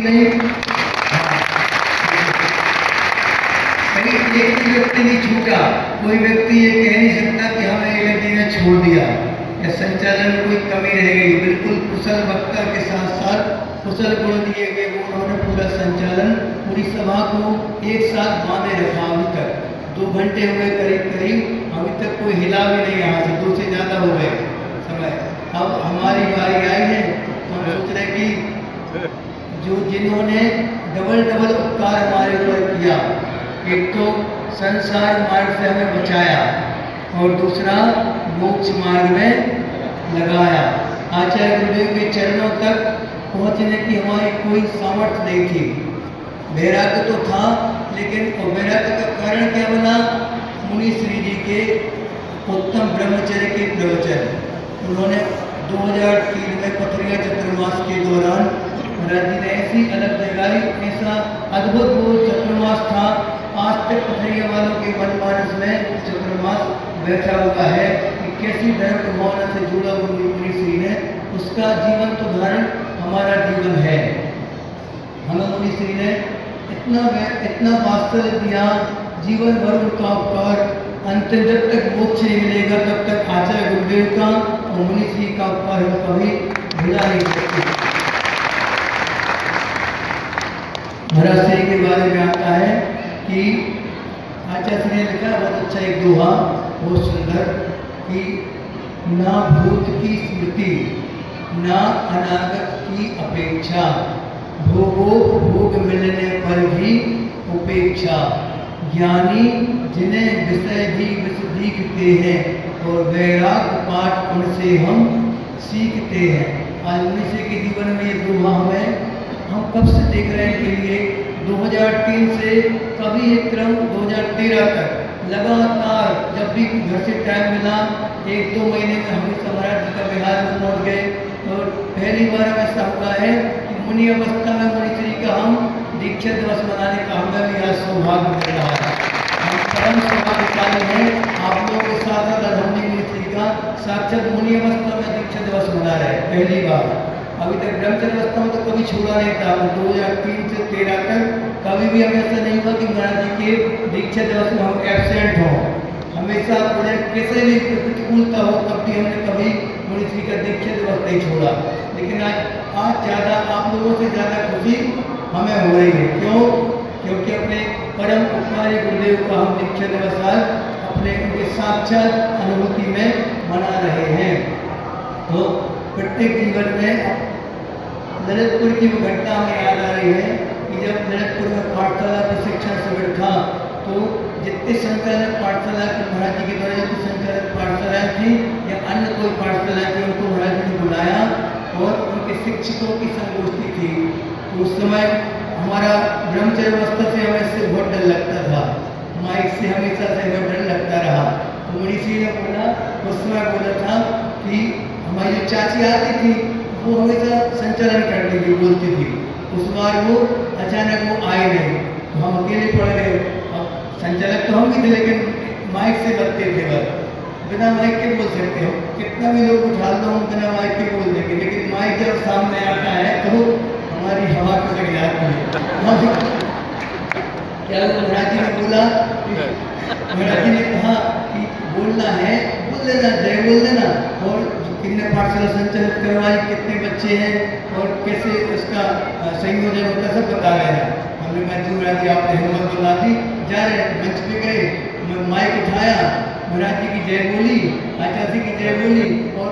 नहीं। कहीं एक भी व्यक्ति नहीं छूटा, कोई व्यक्ति ये कह नहीं सकता कि हमें एलएलबी ने छोड़ दिया या संचालन में कोई कमी रह गई। बिल्कुल कुशल वक्ता के साथ साथ कुशल गुण दिए गए वो उन्होंने पूरा संचालन, पूरी सभा को एक साथ बांधे रखा। अभी तक 2 घंटे हो गए करीब करीब, अभी तक कोई हिला भी नहीं, यहाँ से 2 से ज़्यादा हो गए समय। अब हमारी बारी आई है तो हम सोच रहे कि जो जिन्होंने डबल उपकार हमारे ऊपर किया, एक तो संसार मार्ग से हमें बचाया और दूसरा मोक्ष मार्ग में लगाया। आचार्य गुरुदेव के चरणों तक पहुंचने की हमारी कोई सामर्थ्य नहीं थी। वैराग्य तो था, लेकिन वैराग्य का कारण क्या बना? मुनि श्री जी के उत्तम ब्रह्मचर्य के प्रवचन। उन्होंने 2003 में पथरिया चतुर्मास के दौरान महाराज जी ने ऐसी अलग जगाई, ऐसा अद्भुत वो चतुर्मास था। आज तक पथरिया वालों के मनमानस में चतुर्मास बैठा हुआ है कि कैसी धर्म भावना से जुड़ा मुनि श्री ने, उसका जीवन उदाहरण हमारा जीवन है। हमें मुनि श्री ने इतना वात्सल्य दिया, जीवन भर उनका उपकार, अंतिम जब तक मोक्ष नहीं मिलेगा तब तक आचार्य गुरुदेव का और मुनि श्री का उपकार हम कभी भुला नहीं सकते। महाराज श्री के बारे में आता है कि आचार्य श्री ने लिखा बहुत अच्छा एक दोहा, बहुत सुंदर, कि ना भूत की स्मृति ना अनागत की अपेक्षा, भोग मिलने पर भी उपेक्षा, ज्ञानी जिन्हें विषय भी दिखते हैं और वैराग्य पाठ उनसे हम सीखते हैं। आज मुनि के जीवन में ये दोहा हमें, हम कब से देख रहे हैं कि ये 2003 से कभी एक क्रम 2013 तक लगातार जब भी घर से टाइम मिला 1-2 महीने में हम महाराज जी का बिहार में पहुँच गए। और पहली बार ऐसा हुआ है कि मुनि अवस्था में मुनि श्री का हम दीक्षा दिवस मनाने का हमें भी आज सौभाग्य मिल रहा है। हम परम सौभाग्यशाली हैं, आप लोगों के साथ साथ हमने मुनि श्री का साक्षात मुनि अवस्था में दीक्षा दिवस मना रहे हैं पहली बार। अभी तक ब्रह्मचर्य अवस्था में तो कभी छोड़ा नहीं था। 2003 से 13 तक कभी भी हमें ऐसा नहीं हुआ कि महाराज जी के दीक्षा दिवस में हम एब्सेंट हों। हमेशा बड़े कैसे भी प्रतिकूलता हो तब भी हमने कभी मुनि श्री का दीक्षा दिवस नहीं छोड़ा। लेकिन आज ज़्यादा आप लोगों से ज़्यादा खुशी हमें हो रही है। क्यों? क्योंकि अपने परम उपकारी गुरुदेव का हम दीक्षा दिवस आज अपने उनके साक्षात अनुभूति में मना रहे हैं। तो प्रत्येक जीवन में ललितपुर की वो घटना हमें याद आ रही है कि जब ललितपुर में पाठशाला प्रशिक्षण शिविर था तो जितने संचालक पाठशाला के महाराज जी के द्वारा जितनी संचालक पाठशालाएँ थी या अन्य कोई पाठशालाएँ थी, उनको महाराज जी ने बुलाया और उनके शिक्षकों की संगोष्ठी थी। तो उस समय हमारा ब्रह्मचर्य अवस्था से हमें इससे बहुत डर लगता था, माइक से हमेशा से हमें डर लगता रहा। तो मुनि श्री ने बोला, उस समय बोला था कि हमारी जो चाची आती थी वो हमेशा संचालन करती थी, बोलती थी। उस बार वो अचानक वो आए नहीं तो हम अकेले पड़ गए। अब संचालक तो हम भी थे लेकिन माइक से करते थे, बस बिना माइक के बोल सकते हो, कितना भी लोग उठा दो हम बिना माइक के बोल देंगे। लेकिन माइक जब सामने आता है तो हमारी हवा कटक जाती है। क्या महाराज जी ने बोला, महाराज जी ने कहा कि बोलना है बोल देना, जय बोल देना, और कितने पाठशाला संचालित करवाई, कितने बच्चे हैं और कैसे उसका संयोजन होता है सब बता रहे हैं। हमने कहा जी महाराज जी आपने हिम्मत बना दी, जा रहे मंच पे गए, माइक उठाया, महाराज जी की जय बोली, आचार्य जी की जय बोली और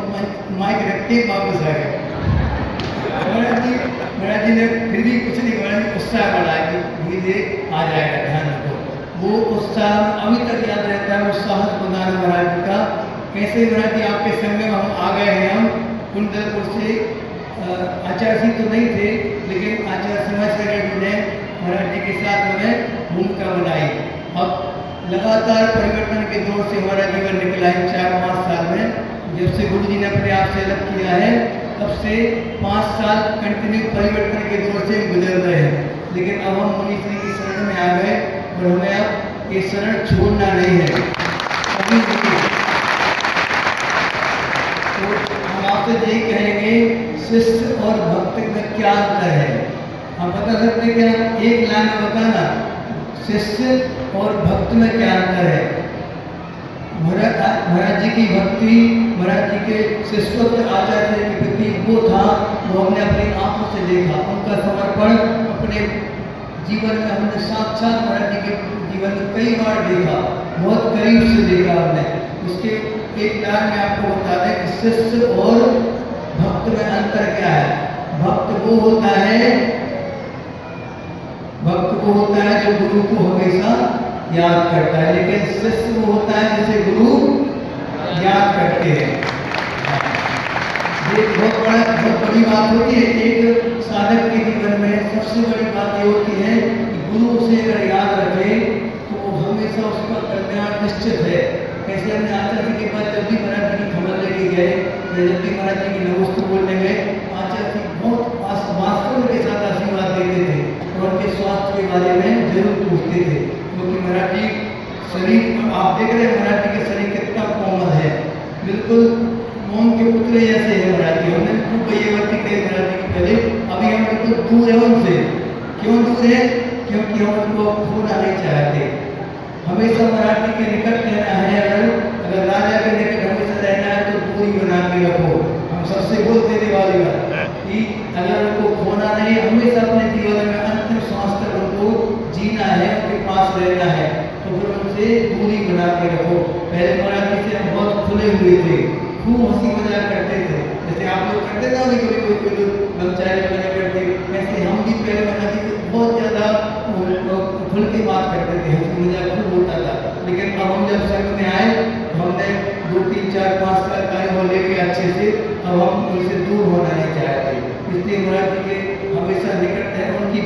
माइक रख के वापस आ गए। महाराज जी ने फिर भी कुछ नहीं, महाराज जी उत्साह बढ़ाया कि धीरे आ जाएगा, ध्यान रखो। वो उत्साह अभी तक याद रहता है, उत्साह प्रदान महाराज जी का। कैसे महाराज जी आपके संग में हम आ गए हैं। हम कुंडलपुर से आचार्य जी तो नहीं थे लेकिन आचार्य समाज सेकर जी ने महाराज जी के साथ हमें भूमिका बनाई। अब लगातार परिवर्तन के दौर से हमारा जीवन निकला है 4-5 साल में। जब से गुरु जी ने अपने आप से अलग किया है तब से 5 साल कंटिन्यू परिवर्तन के दौर से गुजर रहे हैं। लेकिन अब हम मुनि श्री की शरण में आ गए और हमें अब ये शरण छोड़ना नहीं है कभी भी। तो हम आपसे यही कहेंगे, शिष्य और भक्त में क्या अंतर है? हम भगत ने क्या एक लाइन में बताना शिष्य और भक्त में क्या अंतर है। महाराज जी की भक्ति, महाराज जी के शिष्यत्व आचार्य के प्रति वो था, वो हमने अपनी आंखों से देखा। उनका समर्पण अपने जीवन में हमने साक्षात महाराज जी के जीवन में कई बार देखा, बहुत करीब से देखा हमने। उसके एक लाइन में आपको बता दें कि शिष्य और भक्त में अंतर क्या है। भक्त वो होता है जो गुरु को हमेशा याद करता है, लेकिन शिष्य वो होता है जिसे गुरु याद करते हैं। ये बहुत बड़ी बात होती है एक साधक के जीवन में। सबसे बड़ी बात ये होती है कि गुरु उसे अगर याद रखे तो वो हमेशा उसका कल्याण निश्चित है। कैसे हमने आचार्य जी के पास जब भी महाराज जी की खबर लेके गए या जब भी महाराज जी की नमस्ते बोलने गए, आचार्य जी बहुत वास्तव के साथ आशीर्वाद देते थे और उनके स्वास्थ्य के बारे में जरूर पूछते थे, क्योंकि महाराज जी शरीर आप देख रहे हैं, महाराज जी के शरीर कितना कोमल है, बिल्कुल मोम के पुतले जैसे है महाराज जी। हमने खूब भैयावती कही महाराज जी की पहले, अभी हम बिल्कुल दूर है उनसे। क्यों दूर है? क्योंकि हम उनको खोना नहीं चाहते। हमेशा महाराज जी के निकट रहना है। अगर राजा के निकट हमेशा रहना है तो दूरी बना के रखो। हम सबसे बोलते थे वाली बात कि अगर उनको खोना नहीं, हमेशा अपने जीवन में अंतिम श्वास तक उनको जीना है, उनके पास रहना है, तो फिर उनसे दूरी बना के रखो। पहले महाराज जी से हम बहुत खुले हुए थे, खूब हंसी मजाक करते थे, जैसे आप लोग करते ना कभी कोई बमचाई वगैरह करते, ऐसे हम भी पहले महाराज जी से बहुत ज़्यादा खुल के बात करते थे, हंसी मजाक खूब होता था। लेकिन अब हम जब संघ में आए तो हमने 2, 3, 4, 5 साल कार्य हो लेके अच्छे से अब हम उनसे दूर होना नहीं चाहते। इसलिए महाराज जी के हमेशा निकट है, उनकी